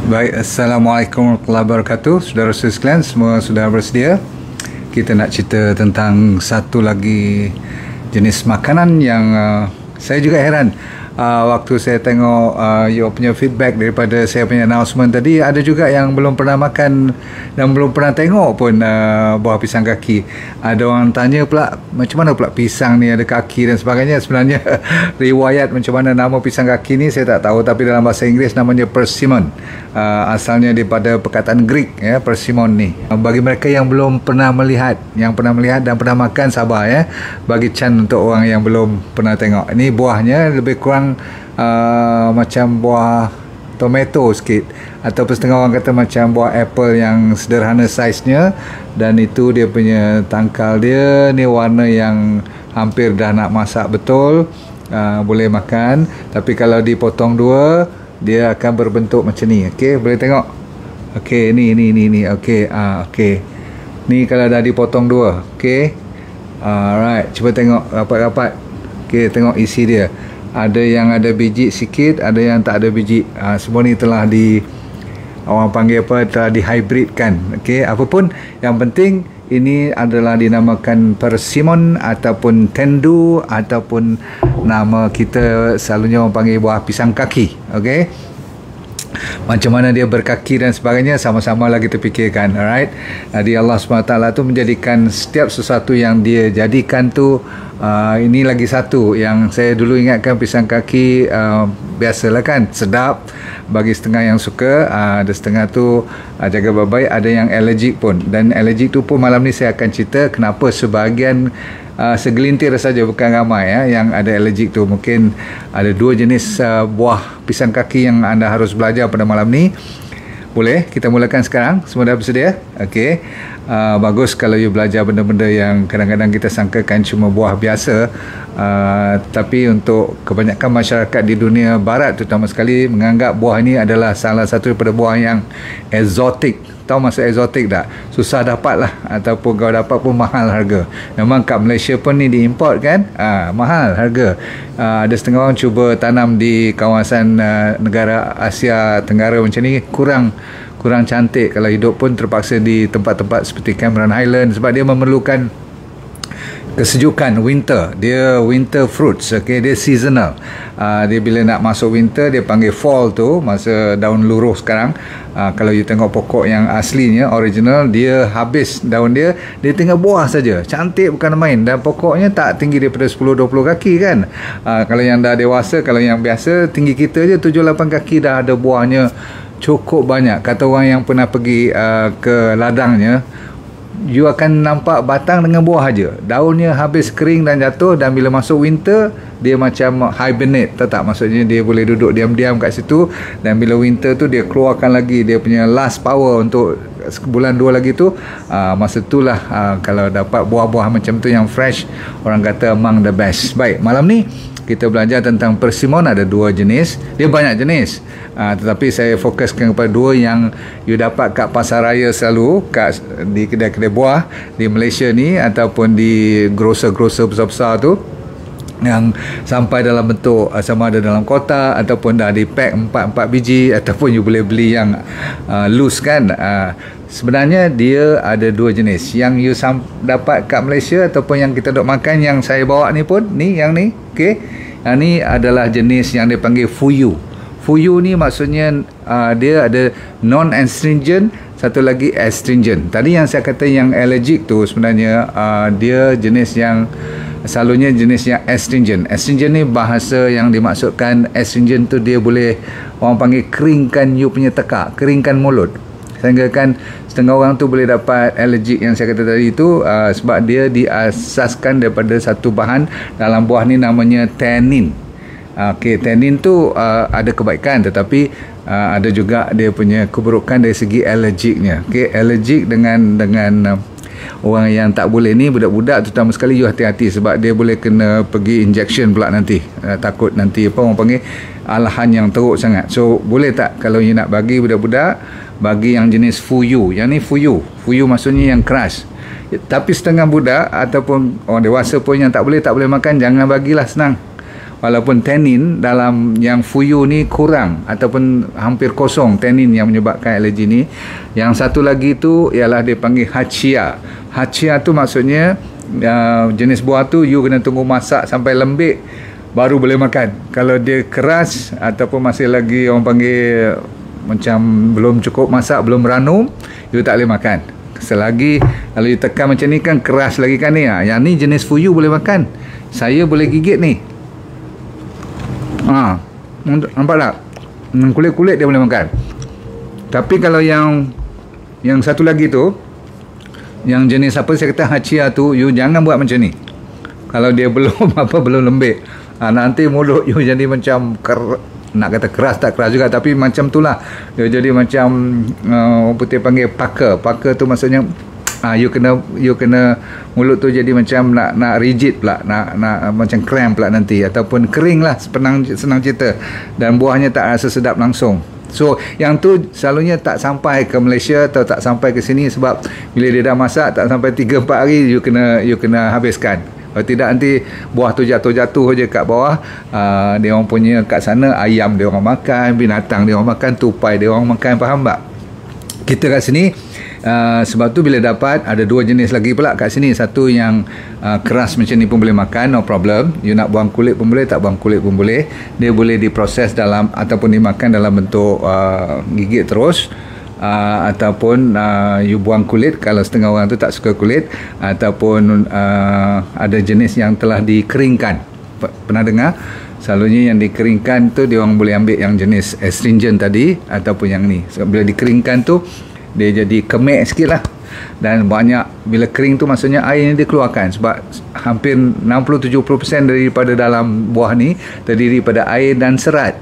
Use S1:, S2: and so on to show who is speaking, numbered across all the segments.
S1: Baik, Assalamualaikum warahmatullahi wabarakatuh. Saudara-saudara sekalian, semua sudah bersedia? Kita nak cerita tentang satu lagi jenis makanan yang saya juga heran. Waktu saya tengok you punya feedback daripada saya punya announcement tadi, ada juga yang belum pernah makan dan belum pernah tengok pun buah pisang kaki. Ada orang tanya pula, macam mana pula pisang ni ada kaki dan sebagainya. Sebenarnya riwayat macam mana nama pisang kaki ni saya tak tahu, tapi dalam bahasa Inggeris namanya persimmon. Asalnya daripada perkataan Greek ya, persimmon ni. Bagi mereka yang belum pernah melihat, yang pernah melihat dan pernah makan, sabar ya. Bagi Chan untuk orang yang belum pernah tengok. Ini buahnya lebih kurang macam buah tomato sikit, ataupun setengah orang kata macam buah apple yang sederhana saiznya. Dan itu dia punya tangkal dia ni, warna yang hampir dah nak masak betul. Boleh makan, tapi kalau dipotong dua dia akan berbentuk macam ni. Okey, boleh tengok. Okey, ni okey. Okey, ni kalau dah dipotong dua. Okey, alright, cuba tengok rapat-rapat. Okey, tengok isi dia. Ada yang ada biji sikit, ada yang tak ada biji. Semua ni telah orang panggil apa, telah dihybridkan. Okey, apapun yang penting ini adalah dinamakan persimmon ataupun tendu, ataupun nama kita selalunya orang panggil buah pisang kaki. Okey, macam mana dia berkaki dan sebagainya, sama-sama lah kita fikirkan. Alright, jadi Allah SWT tu menjadikan setiap sesuatu yang dia jadikan tu. Ini lagi satu yang saya dulu ingatkan, pisang kaki biasalah kan, sedap bagi setengah yang suka. Ada setengah tu jaga baik-baik, ada yang allergic pun. Dan allergic tu pun malam ni saya akan cerita kenapa sebahagian, segelintir saja, bukan ramai yang ada allergic tu. Mungkin ada dua jenis buah pisang kaki yang anda harus belajar pada malam ni. Boleh kita mulakan sekarang? Semua dah bersedia? Okey. Bagus kalau you belajar benda-benda yang kadang-kadang kita sangkakan cuma buah biasa. Tapi untuk kebanyakan masyarakat di dunia barat terutama sekali, menganggap buah ini adalah salah satu daripada buah yang exotic. Tahu maksud exotic tak? Susah dapat lah, ataupun kalau dapat pun mahal harga. Memang kat Malaysia pun ni diimport kan, mahal harga. Ada setengah orang cuba tanam di kawasan negara Asia Tenggara macam ni, kurang cantik. Kalau hidup pun terpaksa di tempat-tempat seperti Cameron Highland, sebab dia memerlukan kesejukan winter. Dia winter fruits. Okay, dia seasonal. Dia bila nak masuk winter, dia panggil fall tu, masa daun luruh sekarang. Kalau you tengok pokok yang aslinya, original, dia habis daun dia tinggal buah saja. Cantik bukan main. Dan pokoknya tak tinggi daripada 10-20 kaki kan. Kalau yang dah dewasa, kalau yang biasa tinggi kita je 7-8 kaki dah ada buahnya. Cukup banyak. Kata orang yang pernah pergi ke ladangnya, you akan nampak batang dengan buah aja. Daunnya habis kering dan jatuh. Dan bila masuk winter, dia macam hibernate. Tahu tak? Maksudnya dia boleh duduk diam-diam kat situ. Dan bila winter tu, dia keluarkan lagi dia punya last power untuk sebulan dua lagi tu. Masa itulah kalau dapat buah-buah macam tu yang fresh, orang kata among the best. Baik, malam ni kita belajar tentang persimmon. Ada dua jenis. Dia banyak jenis, tetapi saya fokuskan kepada dua yang you dapat kat pasar raya selalu, di kedai-kedai buah di Malaysia ni, ataupun di grocer-grocer besar-besar tu, yang sampai dalam bentuk sama ada dalam kotak ataupun dah di pack 4 biji, ataupun you boleh beli yang loose kan. Sebenarnya dia ada dua jenis. Yang you dapat kat Malaysia ataupun yang kita duk makan, yang saya bawa ni pun ni, yang ni. Okey, yang ni adalah jenis yang dia panggil fuyu. Fuyu ni maksudnya dia ada non-astringent, satu lagi astringent. Tadi yang saya kata yang allergic tu, sebenarnya dia jenis yang selalunya jenis yang astringent. Astringent ni bahasa yang dimaksudkan, astringent tu dia boleh orang panggil keringkan you punya tekak, keringkan mulut, sehingga kan setengah orang tu boleh dapat allergic yang saya kata tadi tu, sebab dia diasaskan daripada satu bahan dalam buah ni namanya tannin. Okey, tannin tu ada kebaikan, tetapi ada juga dia punya keburukan dari segi allergiknya. Okey, allergik dengan orang yang tak boleh ni, budak-budak terutama sekali, you hati-hati sebab dia boleh kena pergi injection pula nanti. Takut nanti apa orang panggil alahan yang teruk sangat. So boleh tak kalau you nak bagi budak-budak, bagi yang jenis fuyu. Yang ni fuyu maksudnya yang keras. Tapi setengah budak ataupun orang dewasa pun yang tak boleh makan, jangan bagilah, senang. walaupun tannin dalam yang fuyu ni kurang ataupun hampir kosong tannin yang menyebabkan alergi ni. Yang satu lagi tu ialah dia panggil hachia. Hachia tu maksudnya jenis buah tu you kena tunggu masak sampai lembik baru boleh makan. Kalau dia keras ataupun masih lagi orang panggil macam belum cukup masak, belum ranum, you tak boleh makan. Selagi kalau you tekan macam ni kan keras lagi kan ni. Yang ni jenis fuyu boleh makan. Saya boleh gigit ni. Nampak tak? Kulit-kulit dia boleh makan. Tapi kalau yang satu lagi tu, yang jenis apa saya kata hachia tu, you jangan buat macam ni. Kalau dia belum belum lembik, nanti mulut you jadi macam nak kata keras tak keras juga, tapi macam tu lah dia jadi macam orang putih panggil pucker tu maksudnya you kena mulut tu jadi macam nak rigid pula, nak macam cramp pula nanti, ataupun kering lah, senang cerita, dan buahnya tak rasa sedap langsung. So yang tu selalunya tak sampai ke Malaysia atau tak sampai ke sini, sebab bila dia dah masak tak sampai 3-4 hari you kena habiskan. Kalau tidak nanti buah tu jatuh je kat bawah. Dia orang punya kat sana ayam dia orang makan, binatang dia orang makan, tupai dia orang makan, faham tak? Kita kat sini sebab tu bila dapat ada 2 jenis lagi pula kat sini. Satu yang keras macam ni pun boleh makan, no problem. You nak buang kulit pun boleh, tak buang kulit pun boleh. Dia boleh diproses dalam ataupun dimakan dalam bentuk gigit terus. Ataupun you buang kulit kalau setengah orang tu tak suka kulit, ataupun ada jenis yang telah dikeringkan. Pernah dengar? Selalunya yang dikeringkan tu dia orang boleh ambil yang jenis astringent tadi ataupun yang ni. So, bila dikeringkan tu dia jadi kemik sikit lah, dan banyak bila kering tu maksudnya air ni dia keluarkan, sebab hampir 60-70% daripada dalam buah ni terdiri pada air dan serat.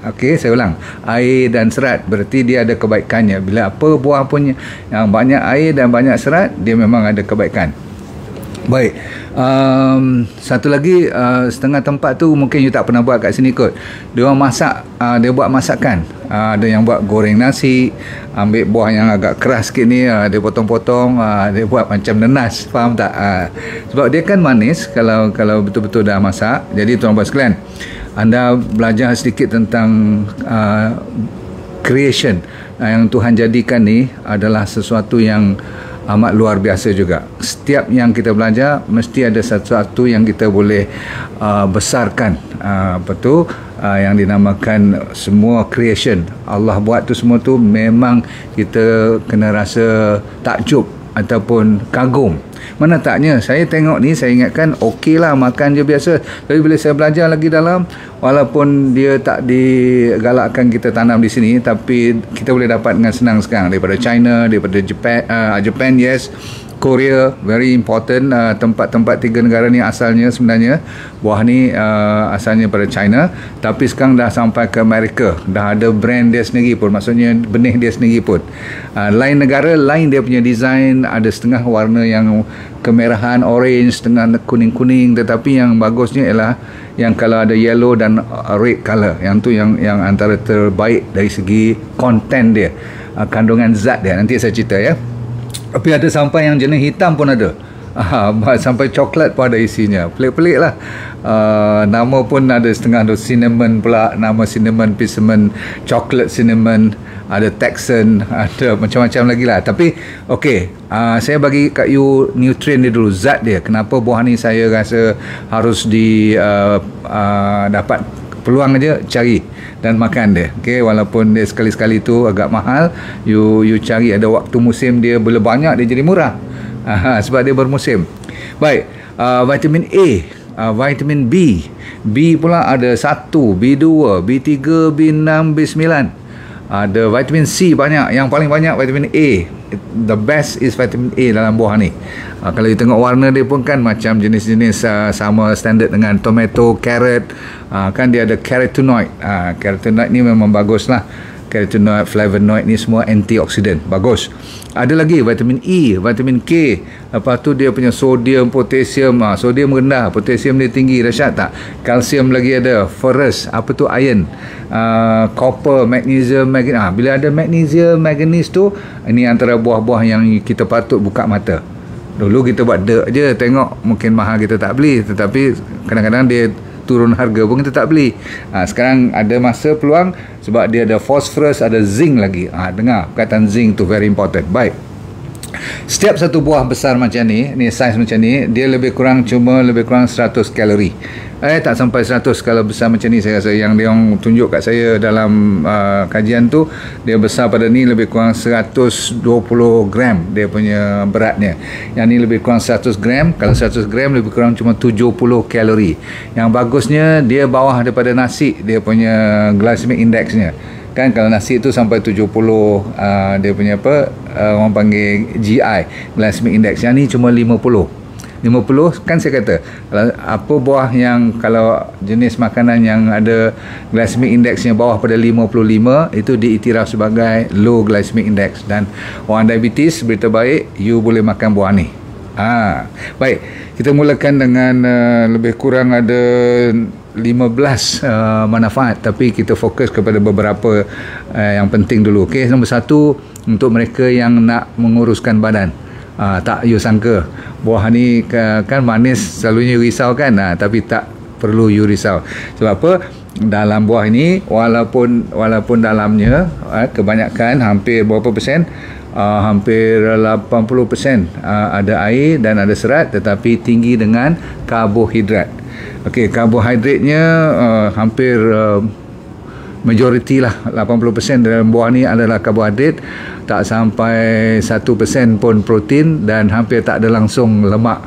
S1: Okey, saya ulang. Air dan serat, berarti dia ada kebaikannya. Bila apa buah punya yang banyak air dan banyak serat, dia memang ada kebaikan. Baik. Satu lagi, setengah tempat tu mungkin you tak pernah buat kat sini kot. Dia orang masak, dia buat masakan. Ada yang buat goreng nasi, ambil buah yang agak keras sikit ni, dia potong-potong, dia buat macam nenas, faham tak? Sebab dia kan manis kalau betul-betul dah masak. Jadi tuan-tuan sekalian, anda belajar sedikit tentang creation yang Tuhan jadikan ni adalah sesuatu yang amat luar biasa juga. Setiap yang kita belajar mesti ada sesuatu yang kita boleh besarkan. Yang dinamakan semua creation Allah buat tu, semua tu memang kita kena rasa takjub ataupun kagum. Mana taknya, saya tengok ni, saya ingatkan okey lah, makan je biasa. Tapi bila saya belajar lagi dalam, walaupun dia tak digalakkan kita tanam di sini, tapi kita boleh dapat dengan senang sekarang daripada China, daripada Japan, yes, Korea, very important. Tempat-tempat 3 negara ni asalnya sebenarnya buah ni asalnya pada China, tapi sekarang dah sampai ke Amerika, dah ada brand dia sendiri pun, maksudnya benih dia sendiri pun. Lain negara lain dia punya design, ada setengah warna yang kemerahan, orange, setengah kuning-kuning, tetapi yang bagusnya ialah yang kalau ada yellow dan red color, yang tu yang antara terbaik dari segi konten dia, kandungan zat dia. Nanti saya cerita ya. Tapi ada sampai yang jenis hitam pun ada. Sampai coklat pun ada isinya. Pelik-pelik lah. Nama pun ada setengah tu cinnamon pula, nama cinnamon, persimmon, chocolate cinnamon, ada Texan, ada macam-macam lagi lah. Tapi okey, saya bagi kat you nutrient dia dulu, zat dia. Kenapa buah ni saya rasa harus dapat peluang aja cari dan makan dia. Okey, walaupun dia sekali-sekali tu agak mahal, you cari ada waktu musim dia, bila banyak dia jadi murah. Sebab dia bermusim. Baik, vitamin A, vitamin B. B pula ada 1, B2, B3, B6, B9. Ada vitamin C banyak, yang paling banyak vitamin A. The best is vitamin A dalam buah ni. Kalau you tengok warna dia pun kan macam jenis-jenis sama standard dengan tomato, carrot. Kan dia ada carotenoid. Carotenoid ni memang bagus lah. Carotenoid, flavonoid ni semua antioksidan, bagus. Ada lagi vitamin E, vitamin K. Lepas tu dia punya sodium, potasium. Sodium rendah, potasium dia tinggi, dahsyat tak? Kalsium lagi ada, ferrous, apa tu, iron, copper, magnesium, manganese. Bila ada magnesium, manganese tu, ini antara buah-buah yang kita patut buka mata. Dulu kita buat dek je, tengok mungkin mahal kita tak beli, tetapi kadang-kadang dia turun harga pun kita tak beli. Sekarang ada masa peluang sebab dia ada phosphorus, ada zinc lagi. Dengar perkataan zinc tu very important. Baik, setiap satu buah besar macam ni saiz macam ni, dia lebih kurang 100 kalori. Tak sampai 100 kalau besar macam ni. Saya rasa yang dia orang tunjuk kat saya dalam kajian tu, dia besar pada ni lebih kurang 120 gram dia punya beratnya. Yang ni lebih kurang 100 gram. Kalau 100 gram lebih kurang cuma 70 kalori. Yang bagusnya dia bawah daripada nasi, dia punya glycemic indexnya. Kan kalau nasi tu sampai 70 dia punya orang panggil GI, glycemic index. Yang ni cuma 50 kan saya kata. Kalau apa buah yang kalau jenis makanan yang ada glycemic indexnya bawah pada 55, itu diiktiraf sebagai low glycemic index. Dan orang diabetes, berita baik, you boleh makan buah ni. Baik, kita mulakan dengan lebih kurang ada 15 manfaat, tapi kita fokus kepada beberapa yang penting dulu. Okey, nombor 1, untuk mereka yang nak menguruskan badan. Tak you sangka buah ni kan manis, selalunya you risau kan, tapi tak perlu you risau. Sebab apa? Dalam buah ini walaupun dalamnya kebanyakan hampir berapa persen, hampir 80% ada air dan ada serat, tetapi tinggi dengan karbohidrat. Okey, karbohidratnya hampir majoriti lah, 80% dalam buah ni adalah karbohidrat, tak sampai 1% pun protein, dan hampir tak ada langsung lemak.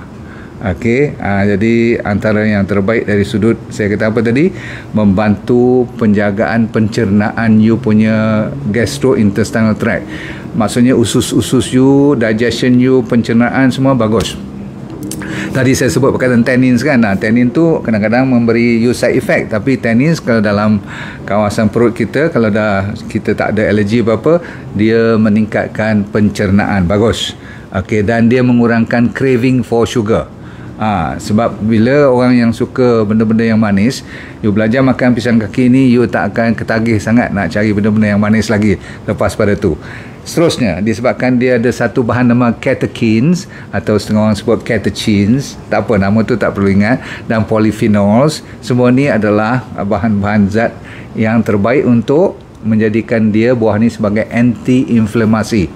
S1: Okey, jadi antara yang terbaik dari sudut saya kata apa tadi, membantu penjagaan pencernaan you punya gastrointestinal tract. Maksudnya usus-usus you, digestion you, pencernaan semua bagus. Tadi saya sebut perkataan tannins kan. Tannin tu kadang-kadang memberi you side effect, tapi tannins kalau dalam kawasan perut kita, kalau kita tak ada alergi apa-apa, dia meningkatkan pencernaan. Bagus. Okey, dan dia mengurangkan craving for sugar. Sebab bila orang yang suka benda-benda yang manis, you belajar makan pisang kaki ni, you tak akan ketagih sangat nak cari benda-benda yang manis lagi lepas pada tu. Seterusnya, disebabkan dia ada satu bahan nama catechins, atau setengah orang sebut catechins, tak apa, nama tu tak perlu ingat, dan polyphenols. Semua ni adalah bahan-bahan zat yang terbaik untuk menjadikan dia buah ni sebagai anti-inflamasi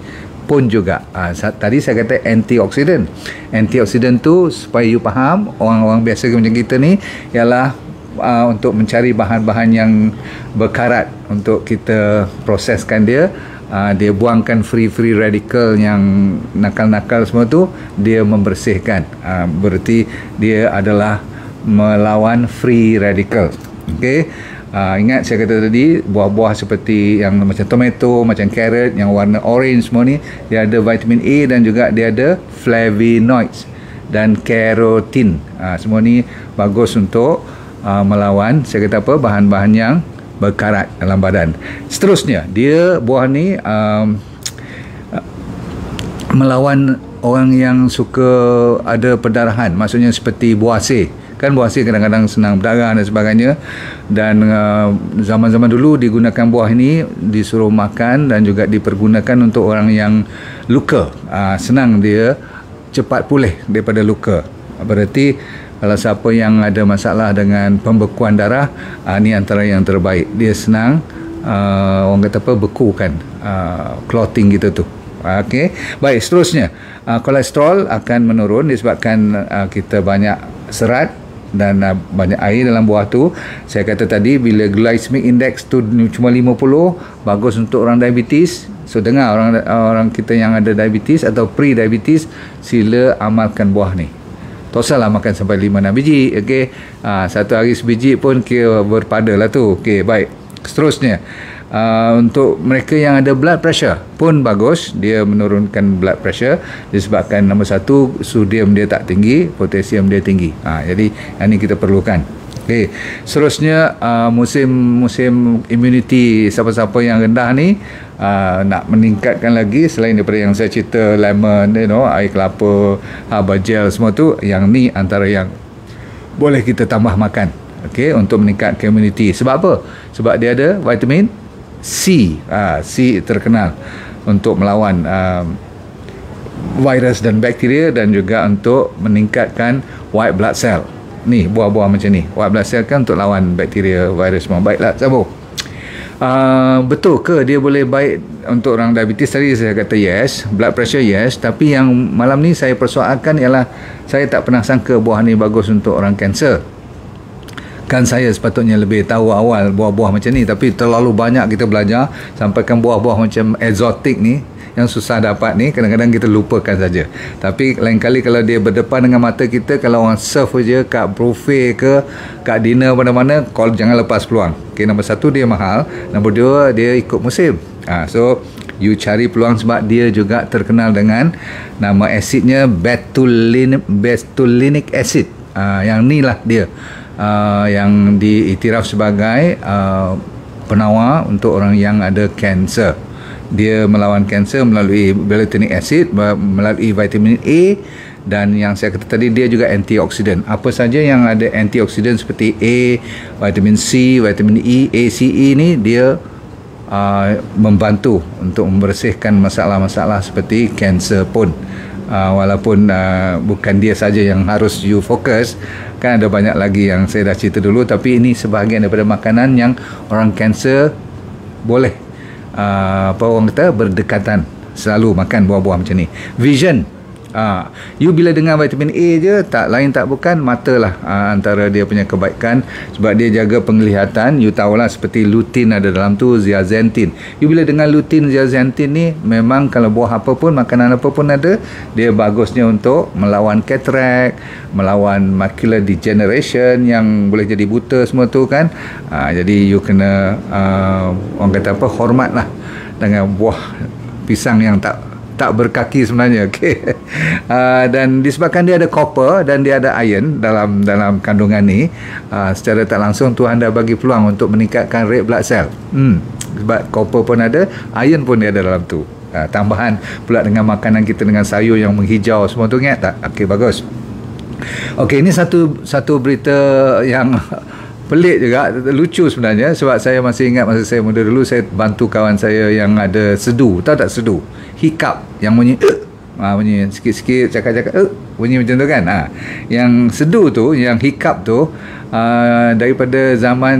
S1: pun juga. Tadi saya kata antioksidan. Antioksidan tu, supaya you faham, orang-orang biasa macam kita ni, ialah untuk mencari bahan-bahan yang berkarat untuk kita proseskan dia. Dia buangkan free radical yang nakal-nakal semua tu, dia membersihkan. Berarti dia adalah melawan free radical. Okey, ingat saya kata tadi, buah-buah seperti yang macam tomato, macam carrot, yang warna orange semua ni, dia ada vitamin A dan juga dia ada flavonoids dan carotin. Semua ni bagus untuk melawan, saya kata apa, bahan-bahan yang berkarat dalam badan. Seterusnya, dia buah ni melawan orang yang suka ada perdarahan, maksudnya seperti buasir. Kan buasir kadang-kadang senang berdarah dan sebagainya, dan zaman-zaman dulu digunakan buah ini, disuruh makan dan juga dipergunakan untuk orang yang luka. Senang dia cepat pulih daripada luka. Berarti kalau siapa yang ada masalah dengan pembekuan darah, ni antara yang terbaik. Dia senang orang kata apa, bekukan clotting kita tu. Okey, baik, seterusnya kolesterol akan menurun disebabkan kita banyak serat dan banyak air dalam buah tu. Saya kata tadi, bila glycemic index tu cuma 50, bagus untuk orang diabetes. So dengar, orang kita yang ada diabetes atau pre-diabetes, sila amalkan buah ni. Tak usahlah makan sampai 5-6 biji. Okey, satu hari sebiji pun kira berpada lah tu. Okey, baik. Seterusnya, untuk mereka yang ada blood pressure pun bagus, dia menurunkan blood pressure disebabkan nombor 1, sodium dia tak tinggi, potasium dia tinggi. Jadi yang ni kita perlukan. Okey, seterusnya musim immunity siapa-siapa yang rendah ni, nak meningkatkan lagi, selain daripada yang saya cerita, lemon, air kelapa, herbal gel semua tu, yang ni antara yang boleh kita tambah makan. Okey, untuk meningkatkan immunity. Sebab apa? Sebab dia ada vitamin C. C terkenal untuk melawan virus dan bakteria, dan juga untuk meningkatkan white blood cell. Ni buah-buah macam ni. White blood cell kan untuk lawan bakteria, virus semua. Baiklah, sambung. Betul ke dia boleh baik untuk orang diabetes? Tadi saya kata yes, blood pressure yes, tapi yang malam ni saya persoalkan ialah saya tak pernah sangka buah ni bagus untuk orang kanser. Kan saya sepatutnya lebih tahu awal buah-buah macam ni, tapi terlalu banyak kita belajar sampaikan buah-buah macam eksotik ni yang susah dapat ni, kadang-kadang kita lupakan saja. Tapi lain kali kalau dia berdepan dengan mata kita, kalau orang serve je kat buffet ke kat dinner mana-mana, call jangan lepas peluang. Okay, nombor satu dia mahal, nombor dua dia ikut musim. So you cari peluang sebab dia juga terkenal dengan nama asidnya betulinic acid. Yang ni lah dia yang diiktiraf sebagai penawar untuk orang yang ada kanser. Dia melawan kanser melalui betulinic acid, melalui vitamin A, dan yang saya kata tadi dia juga antioksidan. Apa saja yang ada antioksidan seperti A, vitamin C, vitamin E, ACE ni dia membantu untuk membersihkan masalah-masalah seperti kanser pun. Walaupun bukan dia saja yang harus you fokus, kan ada banyak lagi yang saya dah cerita dulu, tapi ini sebahagian daripada makanan yang orang kanser boleh apa orang kata berdekatan selalu makan buah-buah macam ni. Vision, you bila dengar vitamin A je, tak lain tak bukan mata lah antara dia punya kebaikan, sebab dia jaga penglihatan. You tahulah seperti lutein ada dalam tu, zeaxanthin. You bila dengar lutein, zeaxanthin ni, memang kalau buah apa pun, makanan apa pun ada, dia bagusnya untuk melawan katarak, melawan macular degeneration yang boleh jadi buta semua tu kan. Jadi you kena orang kata apa, hormat lah dengan buah pisang yang tak berkaki sebenarnya. Okay. Dan disebabkan dia ada copper dan dia ada iron dalam kandungan ni, secara tak langsung Tuhan dah bagi peluang untuk meningkatkan red blood cell. Sebab copper pun ada, iron pun dia ada dalam tu. Tambahan pula dengan makanan kita, dengan sayur yang menghijau semua tu, ingat tak? Okey, bagus. Okey, ini satu berita yang pelik juga, lucu sebenarnya, sebab saya masih ingat masa saya muda dulu, saya bantu kawan saya yang ada sedu. Tahu tak sedu? Hiccup yang bunyi bunyi sikit-sikit, cakap-cakap bunyi macam tu kan. Yang sedu tu, yang hiccup tu, daripada zaman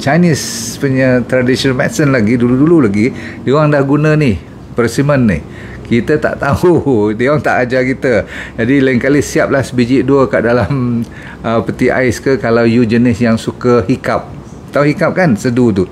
S1: Chinese punya traditional medicine lagi, dulu-dulu lagi, dia orang dah guna ni persimmon ni. Kita tak tahu, dia orang tak ajar kita. Jadi lain kali siaplah sebiji dua kat dalam peti ais ke, kalau you jenis yang suka hiccup. Tahu hiccup kan? Sedu tu.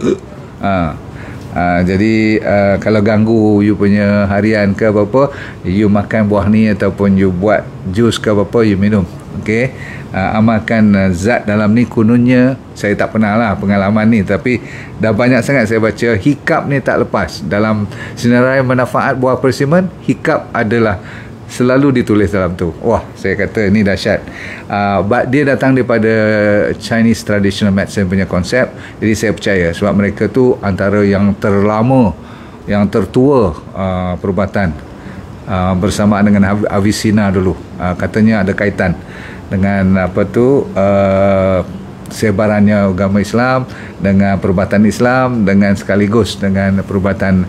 S1: Jadi kalau ganggu you punya harian ke apa-apa, you makan buah ni ataupun you buat jus ke apa-apa, you minum. Okey. Amalkan zat dalam ni, kononnya saya tak pernah lah pengalaman ni, tapi dah banyak sangat saya baca, hiccup ni tak lepas dalam senarai manfaat buah persimmon. Hiccup adalah selalu ditulis dalam tu. Wah, saya kata ni dahsyat. Dia datang daripada Chinese traditional medicine punya konsep. Jadi saya percaya sebab mereka tu antara yang terlama, yang tertua perubatan, bersamaan dengan Avicenna dulu. Katanya ada kaitan dengan apa tu, sebarannya agama Islam dengan perubatan Islam, dengan sekaligus dengan perubatan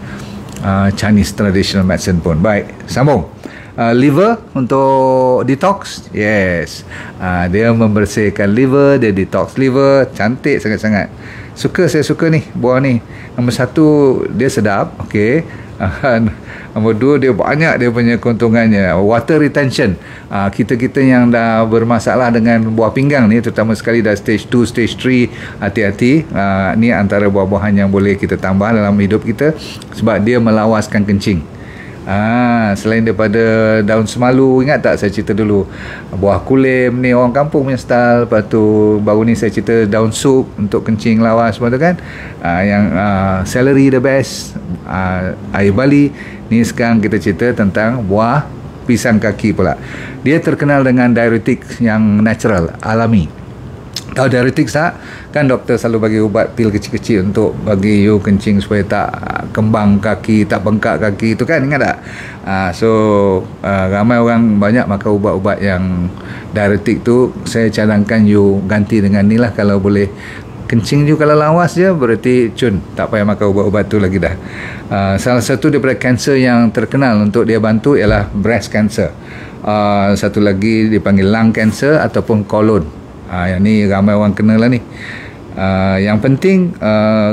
S1: Chinese traditional medicine pun. Baik, sambung. Liver untuk detox, yes. Dia membersihkan liver, dia detox liver, cantik sangat-sangat. Saya suka ni buah ni. Nombor satu, dia sedap, okey. Nombor dua, dia banyak dia punya keuntungannya. Water retention, kita yang dah bermasalah dengan buah pinggang ni, terutama sekali dah stage 2, stage 3, hati-hati. Ni antara buah-buahan yang boleh kita tambah dalam hidup kita, sebab dia melawaskan kencing. Selain daripada daun semalu, ingat tak saya cerita dulu buah kulim ni, orang kampung punya style. Lepas tu baru ni saya cerita daun sup untuk kencing lawas semua tu kan. Yang celery the best, air bali. Ni sekarang kita cerita tentang buah pisang kaki pula. Dia terkenal dengan diuretik yang natural, alami. Tahu diuretik tak? Kan doktor selalu bagi ubat pil kecil-kecil untuk bagi you kencing supaya tak kembang kaki, tak bengkak kaki, itu kan, ingat tak? Ramai orang banyak makan ubat-ubat yang diuretik tu. Saya cadangkan you ganti dengan ni lah kalau boleh. Kencing you kalau lawas je, berarti cun, tak payah makan ubat-ubat tu lagi dah. Salah satu daripada kanser yang terkenal untuk dia bantu ialah breast cancer. Satu lagi dipanggil lung cancer ataupun colon. Yang ni ramai orang kena lah ni. Yang penting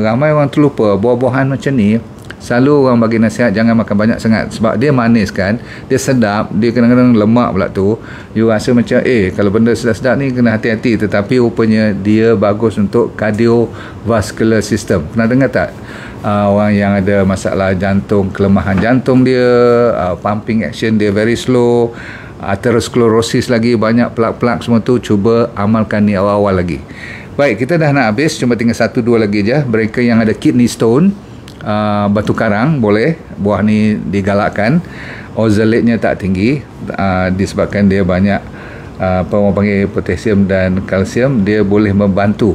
S1: ramai orang terlupa buah-buahan macam ni. Selalu orang bagi nasihat jangan makan banyak sangat sebab dia manis kan, dia sedap, dia kadang-kadang lemak pula tu. You rasa macam kalau benda sedap-sedap ni kena hati-hati, tetapi rupanya dia bagus untuk cardiovascular system. Pernah dengar tak? Orang yang ada masalah jantung, kelemahan jantung dia, pumping action dia very slow, atherosclerosis lagi, banyak plak-plak semua tu, cuba amalkan ni awal-awal lagi. Baik, kita dah nak habis, cuma tinggal 1-2 lagi je. Mereka yang ada kidney stone, batu karang, boleh buah ni digalakkan. Oxalate-nya tak tinggi, disebabkan dia banyak apa orang panggil potasium dan kalsium. Dia boleh membantu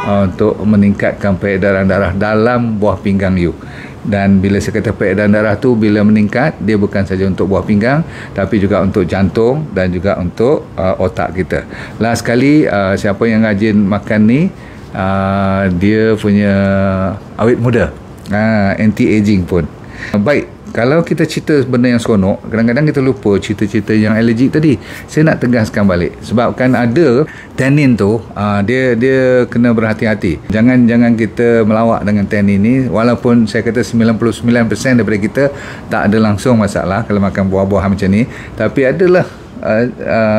S1: untuk meningkatkan peredaran darah dalam buah pinggang you. Dan bila saya kata peredaran darah tu bila meningkat, dia bukan saja untuk buah pinggang, tapi juga untuk jantung dan juga untuk otak kita. Last sekali, siapa yang rajin makan ni, dia punya awet muda, anti-aging pun. Baik, kalau kita cerita benda yang seronok, kadang-kadang kita lupa cerita-cerita yang allergic tadi. Saya nak tegaskan balik, sebabkan ada tannin tu, dia kena berhati-hati. Jangan kita melawak dengan tannin ni. Walaupun saya kata 99% daripada kita tak ada langsung masalah kalau makan buah-buahan macam ni, tapi adalah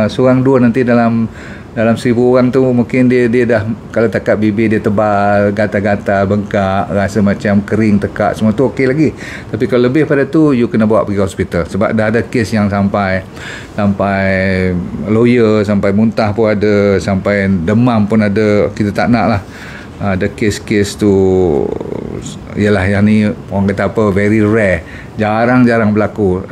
S1: seorang dua nanti dalam 1000 orang tu mungkin dia dah, kalau takat bibir dia tebal, gatal-gatal, bengkak, rasa macam kering, tekak, semua tu okey lagi. Tapi kalau lebih pada tu, you kena bawa pergi hospital, sebab dah ada kes yang sampai lawyer, sampai muntah pun ada, sampai demam pun ada. Kita tak nak lah. Ada kes-kes tu, ialah yang ni orang kata apa, very rare, jarang-jarang berlaku.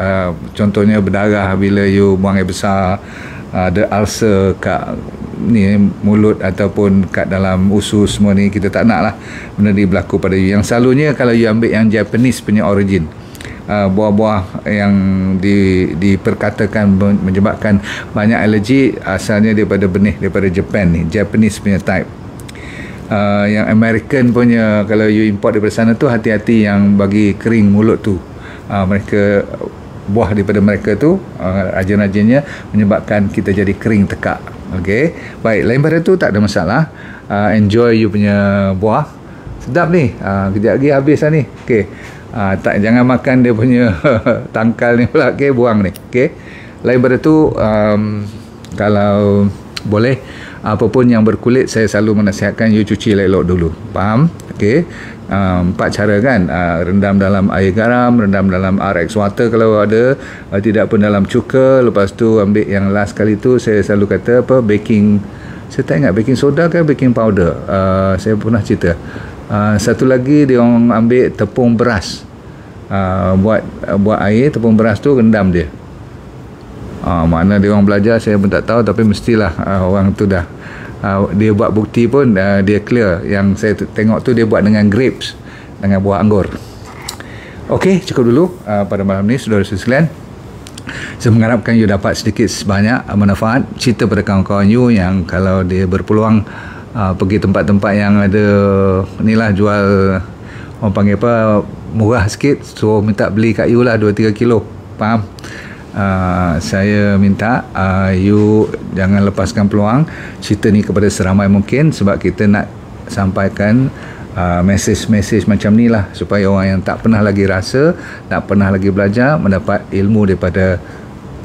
S1: Contohnya berdarah bila you buang air besar, ada ulcer kat ni mulut ataupun kat dalam usus, semua ni kita tak nak lah benda ni berlaku pada you. Yang selalunya kalau you ambil yang Japanese punya origin, buah-buah yang diperkatakan menyebabkan banyak alergi, asalnya daripada benih daripada Japan ni, Japanese punya type. Yang American punya, kalau you import daripada sana tu, hati-hati yang bagi kering mulut tu. Mereka buah daripada mereka tu, rajin-rajinnya menyebabkan kita jadi kering, tekak. Okey, baik, lain pada tu tak ada masalah. Enjoy you punya buah, sedap ni. Kejap lagi habis lah ni. Okey, jangan makan dia punya tangkal ni pula. Okey, buang ni. Okey, lain pada tu, kalau boleh, apapun yang berkulit, saya selalu menasihatkan you cuci elok-elok dulu. Faham? Okey. 4 cara kan, rendam dalam air garam, rendam dalam RX water kalau ada, tidak pun dalam cuka. Lepas tu ambil yang last kali tu, saya selalu kata apa, baking, saya tak ingat baking soda ke baking powder, saya pernah cerita. Satu lagi dia orang ambil tepung beras, buat air tepung beras tu, rendam dia. Mana dia orang belajar saya pun tak tahu, tapi mestilah orang tu dah dia buat bukti pun, dia clear. Yang saya tengok tu dia buat dengan grapes, dengan buah anggur. Okey, cukup dulu pada malam ni, saudara-saudara sekalian. Saya mengharapkan you dapat sedikit sebanyak manfaat. Cerita pada kawan-kawan you yang kalau dia berpeluang pergi tempat-tempat yang ada ni lah, jual, orang panggil apa, murah sikit, so minta beli kat you lah 2-3 kilo. Faham? Saya minta you jangan lepaskan peluang cerita ni kepada seramai mungkin, sebab kita nak sampaikan mesej-mesej macam ni lah, supaya orang yang tak pernah lagi rasa, tak pernah lagi belajar, mendapat ilmu daripada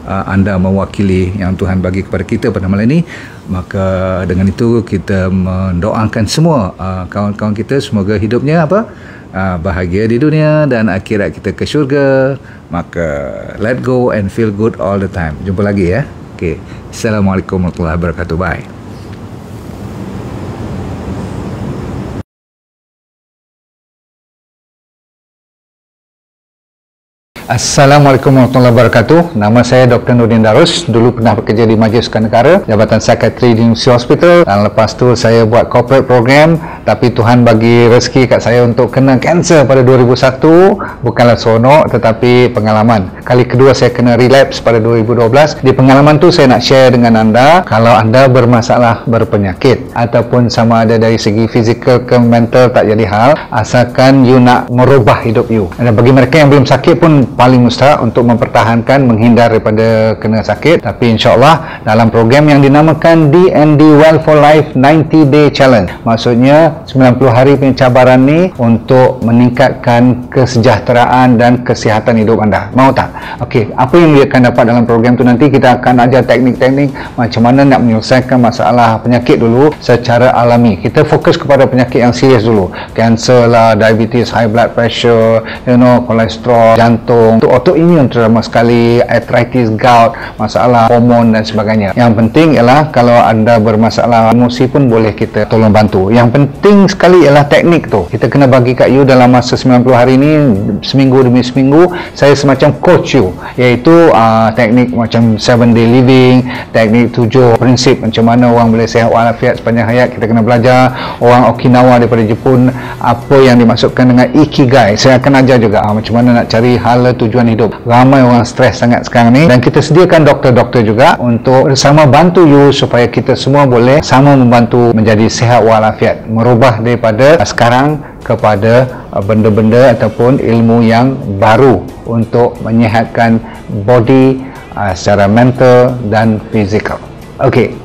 S1: anda mewakili yang Tuhan bagi kepada kita pada malam ini. Maka dengan itu kita mendoakan semua kawan-kawan kita, semoga hidupnya bahagia di dunia dan akhirat kita ke syurga. Maka let go and feel good all the time. Jumpa lagi ya. Okay. Assalamualaikum warahmatullahi wabarakatuh. Bye. Assalamualaikum warahmatullahi wabarakatuh. Nama saya Dr. Nurdin Darus. Dulu pernah bekerja di Majlis Sukan Negara, Jabatan Psikiatri di University Hospital, dan lepas tu saya buat corporate program. Tapi Tuhan bagi rezeki kat saya untuk kena kanser pada 2001. Bukanlah seronok, tetapi pengalaman. Kali kedua saya kena relapse pada 2012. Di pengalaman tu saya nak share dengan anda, kalau anda bermasalah berpenyakit ataupun sama ada dari segi fizikal ke mental, tak jadi hal, asalkan you nak merubah hidup you. Dan bagi mereka yang belum sakit pun paling mustahak untuk mempertahankan, menghindar daripada kena sakit. Tapi insyaAllah dalam program yang dinamakan DND Well for Life 90 Day Challenge, maksudnya 90 hari punya cabaran ni untuk meningkatkan kesejahteraan dan kesihatan hidup anda. Mau tak? Okey, apa yang dia akan dapat dalam program tu, nanti kita akan ajar teknik-teknik macam mana nak menyelesaikan masalah penyakit dulu secara alami. Kita fokus kepada penyakit yang serius dulu, kanser lah, diabetes, high blood pressure, kolesterol, jantung, autoimmune terutama sekali, arthritis, gout, masalah hormon dan sebagainya. Yang penting ialah kalau anda bermasalah emosi pun boleh kita tolong bantu. Yang penting sekali ialah teknik tu. Kita kena bagi kat you dalam masa 90 hari ni, seminggu demi seminggu, saya semacam coach you, iaitu teknik macam 7 day living, teknik 7 prinsip macam mana orang boleh sihat walafiat sepanjang hayat. Kita kena belajar. Orang Okinawa daripada Jepun, apa yang dimaksudkan dengan ikigai, saya akan ajar juga macam mana nak cari hala tujuan hidup. Ramai orang stres sangat sekarang ni, dan kita sediakan doktor-doktor juga untuk bersama bantu you supaya kita semua boleh sama membantu menjadi sihat walafiat, merubah daripada sekarang kepada benda-benda ataupun ilmu yang baru untuk menyihatkan body secara mental dan fizikal. Okey,